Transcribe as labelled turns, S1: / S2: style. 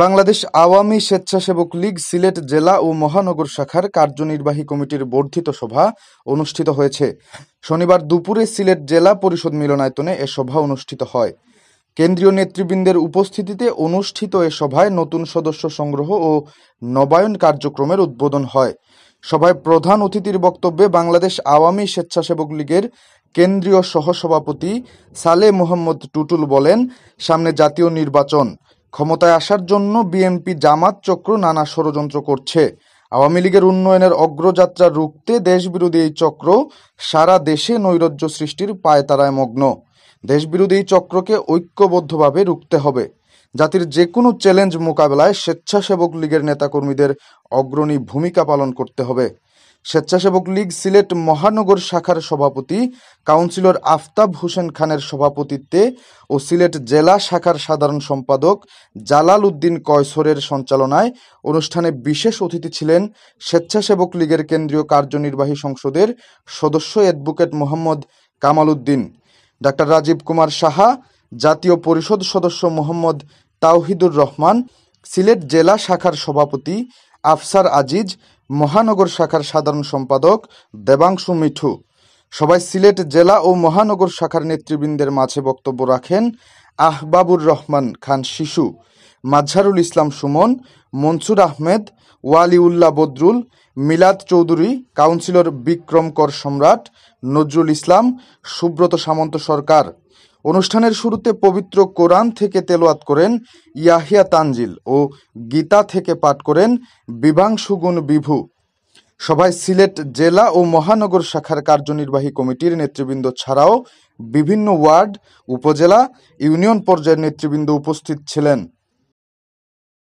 S1: বাংলাদেশ আওয়ামী স্বেচ্ছাসেবক লীগ সিলেট জেলা ও মহানগর শাখার কার্যনির্বাহী কমিটির বর্ধিত সভা অনুষ্ঠিত হয়েছে। শনিবার দুপুরে সিলেট জেলা পরিষদ মিলনায়তনে এ সভা অনুষ্ঠিত হয়। কেন্দ্রীয় নেতৃবৃন্দের উপস্থিতিতে অনুষ্ঠিত এ সভায় নতুন সদস্য সংগ্রহ ও নবায়ন কার্যক্রমের উদ্বোধন হয়। সভায় প্রধান অতিথির বক্তব্যে বাংলাদেশ আওয়ামী স্বেচ্ছাসেবক লীগের কেন্দ্রীয় সহসভাপতি সালেহ মোহাম্মদ টুটুল বলেন, সামনে জাতীয় নির্বাচন, ক্ষমতায় আসার জন্য বিএনপি জামাত চক্র নানা ষড়যন্ত্র করছে। আওয়ামী লীগের উন্নয়নের অগ্রযাত্রা রুখতে দেশবিরোধী এই চক্র সারা দেশে নৈরাজ্য সৃষ্টির পায়তারায় মগ্ন। দেশবিরোধী এই চক্রকে ঐক্যবদ্ধভাবে রুখতে হবে। জাতির যে কোনো চ্যালেঞ্জ মোকাবেলায় স্বেচ্ছাসেবক লীগের নেতাকর্মীদের অগ্রণী ভূমিকা পালন করতে হবে। স্বেচ্ছাসেবক লীগ সিলেট মহানগর শাখার সভাপতি কাউন্সিলর আফতাব হোসেন খানের সভাপতিত্বে ও সিলেট জেলা শাখার সাধারণ সম্পাদক জালাল উদ্দিন কয়সরের সঞ্চালনায় অনুষ্ঠানে বিশেষ অতিথি ছিলেন স্বেচ্ছাসেবক লীগের কেন্দ্রীয় কার্যনির্বাহী সংসদের সদস্য অ্যাডভোকেট মোহাম্মদ কামাল উদ্দিন, ডাক্তার রাজীব কুমার সাহা, জাতীয় পরিষদ সদস্য মোহাম্মদ তাওহিদুর রহমান, সিলেট জেলা শাখার সভাপতি আফসার আজিজ, মহানগর শাখার সাধারণ সম্পাদক দেবাংশু মিঠু। সবাই সিলেট জেলা ও মহানগর শাখার নেতৃবৃন্দের মাঝে বক্তব্য রাখেন আহবাবুর রহমান খান শিশু, মাজহারুল ইসলাম সুমন, মনসুর আহমেদ, ওয়ালিউল্লাহ বদরুল, মিলাদ চৌধুরী, কাউন্সিলর বিক্রম কর সম্রাট, নজরুল ইসলাম, সুব্রত সামন্ত সরকার। অনুষ্ঠানের শুরুতে পবিত্র কোরআন থেকে তেলাওয়াত করেন ইয়াহিয়া তানজিল ও গীতা থেকে পাঠ করেন বিভাংশুগুণ বিভু। সভায় সিলেট জেলা ও মহানগর শাখার কার্যনির্বাহী কমিটির নেতৃবৃন্দ ছাড়াও বিভিন্ন ওয়ার্ড, উপজেলা, ইউনিয়ন পর্যায়ের নেতৃবৃন্দ উপস্থিত ছিলেন।